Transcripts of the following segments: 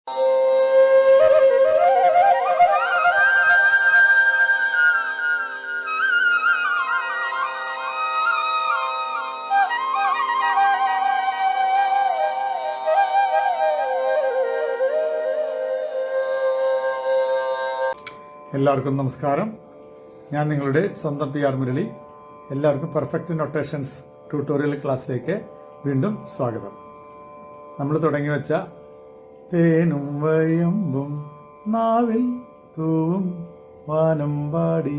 എല്ലാവർക്കും നമസ്കാരം. ഞാൻ നിങ്ങളുടെ സ്വന്തം പി ആർ മുരളി. എല്ലാവർക്കും പെർഫെക്റ്റ് നൊട്ടേഷൻസ് ട്യൂട്ടോറിയൽ ക്ലാസ്സിലേക്ക് വീണ്ടും സ്വാഗതം. നമ്മൾ തുടങ്ങി വെച്ച തേനും വയമ്പും നാവിൽ തൂവും വാനമ്പാടി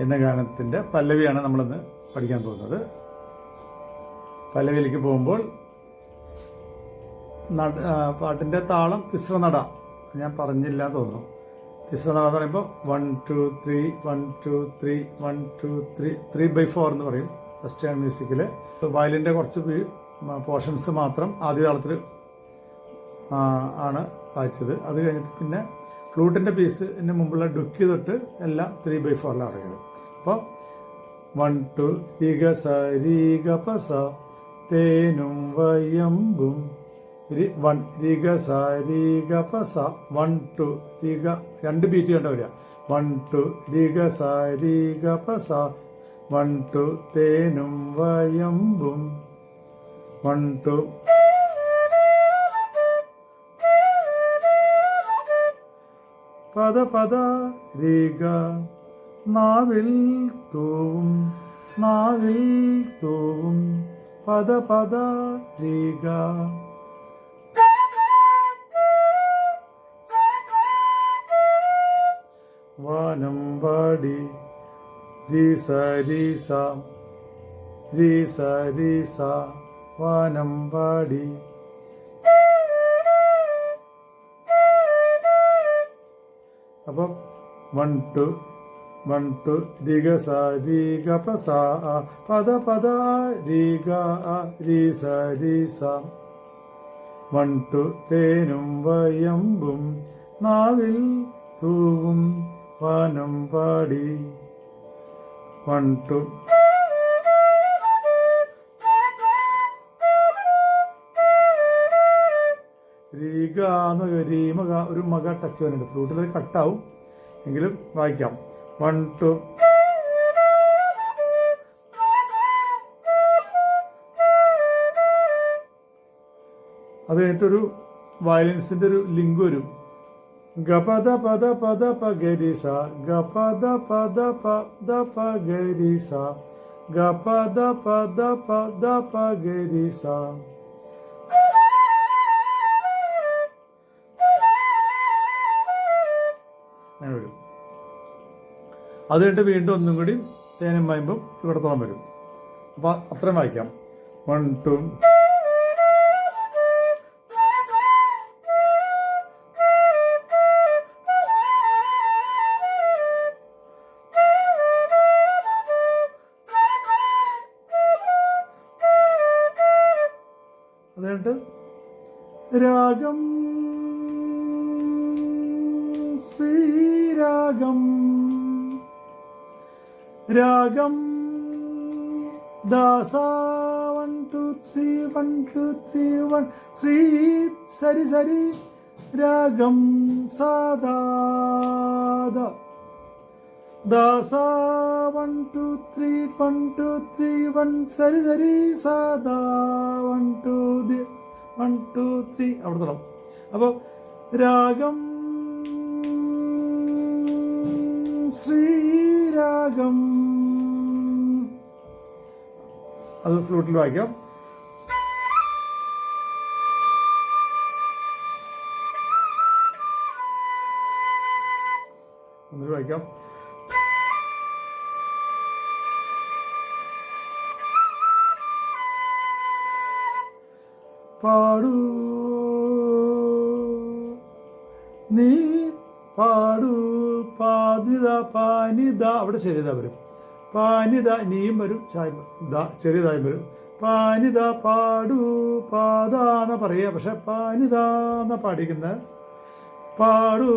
എന്ന ഗാനത്തിൻ്റെ പല്ലവിയാണ് നമ്മളിന്ന് പഠിക്കാൻ പോകുന്നത്. പല്ലവിയിലേക്ക് പോകുമ്പോൾ പാട്ടിൻ്റെ താളം തിസ്രനട ഞാൻ പറഞ്ഞില്ല തോന്നുന്നു. തിസ്രനട എന്ന് പറയുമ്പോൾ 1 2 3 1 2 3 1 2 3 3/4 എന്ന് പറയും വെസ്റ്റേൺ മ്യൂസിക്കിൽ. വയലിൻ്റെ കുറച്ച് പോർഷൻസ് മാത്രം ആദ്യ താളത്തിൽ ആണ് വായിച്ചത്. അത് കഴിഞ്ഞിട്ട് പിന്നെ ഫ്ലൂട്ടിൻ്റെ പീസിന് മുമ്പുള്ള ഡുക്കി തൊട്ട് എല്ലാം 3/4 അടങ്ങിയത്. അപ്പോൾ 1 2 രീഗ സ രീഗ പ സ തേനും വയമ്പും 1 രീഗ സ രീഗ പ സ 1 2 രീഗ 2 ബീറ്റ് കണ്ട വരിക. 1 2 രീഗ സ രീഗ പ സ 1 2 തേനും വയമ്പും 1 2 പദ പദ രീഗ നാവിൽ തൂവും നാവിൽ തൂവും പദ പദ രീഗ വാനമ്പാടി രീസ രീസ രീസ രീസ വാനമ്പാടി. അപ്പോൾ 1 2 1 2 രീഗ സ രീഗ പ സ പദ പദ രീഗ രീസ രീസ 1 2 തേനും വയമ്പും നാവിൽ തൂവും വാനമ്പാടി 1 2 രീഗ എന്ന് ഒരു മക ടച്ച് വരുന്നുണ്ട്. ഫ്ലൂട്ടിൽ അത് കട്ടാവും എങ്കിലും വായിക്കാം. 1 2 അത് കഴിഞ്ഞിട്ടൊരു വയലൻസിൻ്റെ ഒരു ലിങ്ക് വരും. ഗപദ പദ പദ പ ഗരിസ ഗപദ പദ പദ പ ഗരിസ ഗപദ പദ പദ പ ഗരിസ. അങ്ങനെ വരും. അത് കഴിഞ്ഞിട്ട് വീണ്ടും ഒന്നും കൂടി തേനും വായുമ്പം ഇവിടത്തോളം വരും. അപ്പം അത്രയും വായിക്കാം. 1 2 അതുകൊണ്ട് രാഗം ശ്രീരാഗം രാഗം ദാസ 1 2 3 1 2 3 1 ശ്രീ സരി സരി രാഗം സാദാദ ദാസ 1 2 3 1 2 3 1 സരി സരി സാദാ 1 2 1 2 3 അവിടെ തുടങ്ങും. അപ്പോൾ രാഗം ശ്രീരാഗം അത് ഫ്ലൂട്ടിൽ വായിക്കാം. ഒന്നിട്ട് വായിക്കാം. പാടൂ നീ പാടൂ പാതിത പാനിത അവിടെ ചെറിയത വരും. പാനിത നീയും വരും ചെറിയതായും വരും. പാനിത പാടൂ പാതാന്ന പറയുക. പക്ഷെ പാനിത എന്ന പാടിക്കുന്നത്. പാടൂ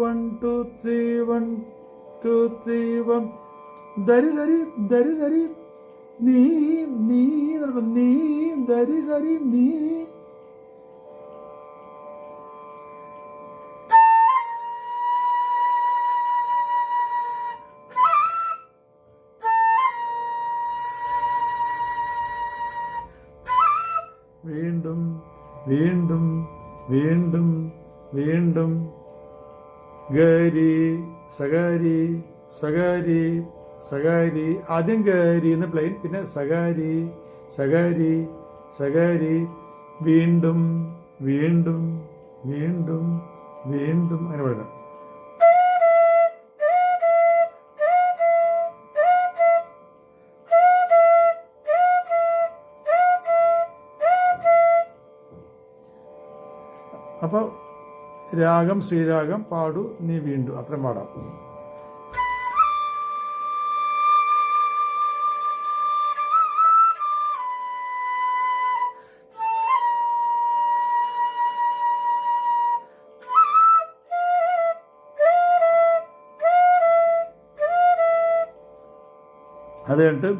1 2 3 1 2 3 1 ദരി സരി ദരി സരി നീ നീ നീ ദരി സരി നീ വീണ്ടും വീണ്ടും വീണ്ടും ഗരി സഗരി സഗരി സഗരി, ആദ്യം ഗരി എന്ന് പ്ലെയിൻ, പിന്നെ സഗരി സഗരി സഗരി, വീണ്ടും വീണ്ടും വീണ്ടും വീണ്ടും അങ്ങനെ പറയുന്നത്. അപ്പോൾ രാഗം ശ്രീരാഗം പാടു നീ വീണ്ടും അത്രയും പാടാം. അത് കഴിഞ്ഞിട്ട്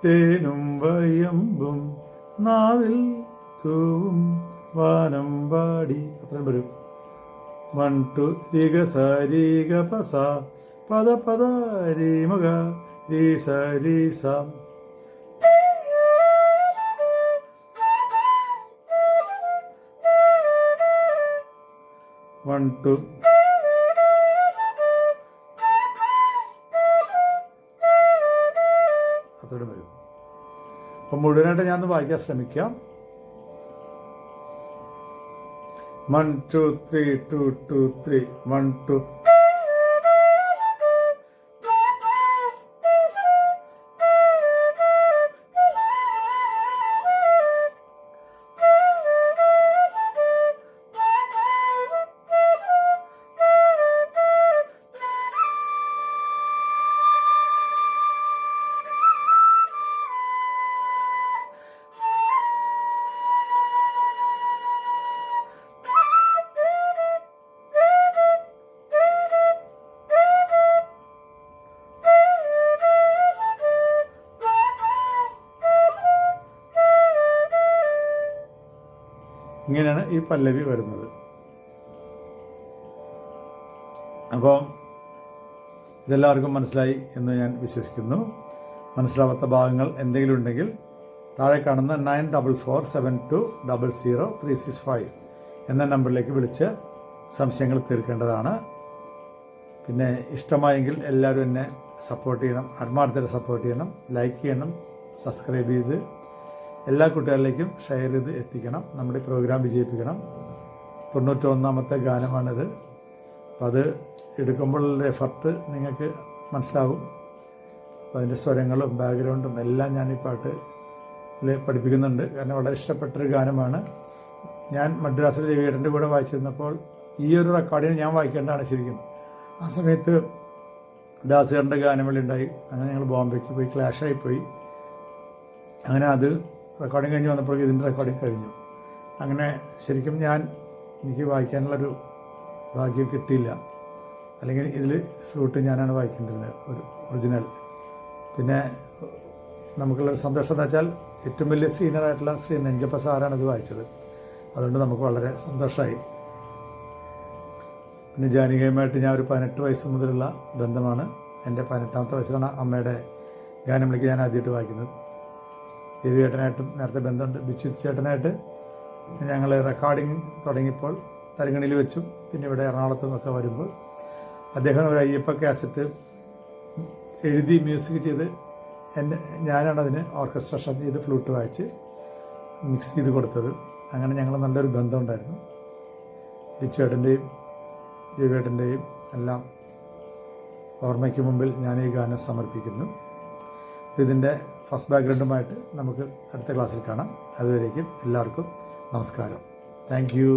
തേനും വയമ്പും നാവിൽ തൂവും വാനം പാടി അത്രയും വരും. 1 2 രീഗ സ രീഗ പ സ പദ പദ രീ മഗ രീ സ രീ സ. വൺ ടു അത്തോടെ വരും. അപ്പം മുഴുവനായിട്ട് ഞാനൊന്ന് വായിക്കാൻ ശ്രമിക്കാം. 1 2 3 2 2 3 1 2. ഇങ്ങനെയാണ് ഈ പല്ലവി വരുന്നത്. അപ്പോൾ ഇതെല്ലാവർക്കും മനസ്സിലായി എന്ന് ഞാൻ വിശ്വസിക്കുന്നു. മനസ്സിലാവാത്ത ഭാഗങ്ങൾ എന്തെങ്കിലും ഉണ്ടെങ്കിൽ താഴെ കാണുന്ന 9447200365 എന്ന നമ്പറിലേക്ക് വിളിച്ച് സംശയങ്ങൾ തീർക്കേണ്ടതാണ്. പിന്നെ ഇഷ്ടമായെങ്കിൽ എല്ലാവരും എന്നെ സപ്പോർട്ട് ചെയ്യണം, ആത്മാർത്ഥത സപ്പോർട്ട് ചെയ്യണം, ലൈക്ക് ചെയ്യണം, സബ്സ്ക്രൈബ് ചെയ്ത് എല്ലാ കൂട്ടുകാരിലേക്കും ഷെയർ ചെയ്ത് എത്തിക്കണം. നമ്മുടെ പ്രോഗ്രാം വിജയിപ്പിക്കണം. 91ാമത്തെ ഗാനമാണിത്. അപ്പോൾ അത് എടുക്കുമ്പോഴുള്ള എഫർട്ട് നിങ്ങൾക്ക് മനസ്സിലാവും. അപ്പോൾ അതിൻ്റെ സ്വരങ്ങളും ബാക്ക്ഗ്രൗണ്ടും എല്ലാം ഞാൻ ഈ പാട്ടിൽ പഠിപ്പിക്കുന്നുണ്ട്. കാരണം വളരെ ഇഷ്ടപ്പെട്ടൊരു ഗാനമാണ്. ഞാൻ മദ്രാസിലെ രവിയേട്ടൻ്റെ കൂടെ വായിച്ചിരുന്നപ്പോൾ ഈ ഒരു റെക്കോർഡിങ് ഞാൻ വായിക്കേണ്ടതാണ് ശരിക്കും. ആ സമയത്ത് ദാസുകാരൻ്റെ ഗാനമേള ഉണ്ടായി. അങ്ങനെ ഞങ്ങൾ ബോംബെക്ക് പോയി, ക്ലാഷായിപ്പോയി. അങ്ങനെ അത് റെക്കോർഡിങ് കഴിഞ്ഞ് വന്നപ്പോൾ ഇതിൻ്റെ റെക്കോർഡിങ് കഴിഞ്ഞു. അങ്ങനെ ശരിക്കും എനിക്ക് വായിക്കാനുള്ളൊരു ഭാഗ്യം കിട്ടിയില്ല. അല്ലെങ്കിൽ ഇതിൽ ഫ്ലൂട്ട് ഞാനാണ് വായിക്കേണ്ടിരുന്നത്, ഒരു ഒറിജിനൽ. പിന്നെ നമുക്കുള്ളൊരു സന്തോഷം എന്ന് വെച്ചാൽ ഏറ്റവും വലിയ സീനിയറായിട്ടുള്ള ശ്രീ നെഞ്ചപ്പ സാറാണ് ഇത് വായിച്ചത്. അതുകൊണ്ട് നമുക്ക് വളരെ സന്തോഷമായി. പിന്നെ ജാനകിയുമായിട്ട് ഞാൻ ഒരു 18 വയസ്സ് മുതലുള്ള ബന്ധമാണ്. എൻ്റെ 18ാമത്തെ വയസ്സിലാണ് അമ്മയുടെ ഗാനമേളയ്ക്ക് ഞാൻ ആദ്യമായിട്ട് വായിക്കുന്നത്. രവിയേട്ടനായിട്ടും നേരത്തെ ബന്ധമുണ്ട്. ബിച്ചു ചേട്ടനായിട്ട് ഞങ്ങൾ റെക്കോർഡിങ് തുടങ്ങിയപ്പോൾ തരങ്ങണിയിൽ വെച്ചും പിന്നെ ഇവിടെ എറണാകുളത്തും ഒക്കെ വരുമ്പോൾ അദ്ദേഹം ഒരു അയ്യപ്പ കാസറ്റ് എഴുതി മ്യൂസിക് ചെയ്ത് ഞാനാണ് അതിന് ഓർക്കസ്ട്രേഷൻ ചെയ്ത് ഫ്ലൂട്ട് വായിച്ച് മിക്സ് ചെയ്ത് കൊടുത്തത്. അങ്ങനെ ഞങ്ങൾ നല്ലൊരു ബന്ധമുണ്ടായിരുന്നു. ബിച്ചുവേട്ടൻ്റെയും രവിയേട്ടൻ്റെയും എല്ലാം ഓർമ്മയ്ക്ക് മുമ്പിൽ ഞാൻ ഈ ഗാനം സമർപ്പിക്കുന്നു. ഇതിൻ്റെ ഫസ്റ്റ് ബാക്ക്ഗ്രൗണ്ടുമായിട്ട് നമുക്ക് അടുത്ത ക്ലാസ്സിൽ കാണാം. അതുവരേക്കും എല്ലാവർക്കും നമസ്കാരം. Thank you.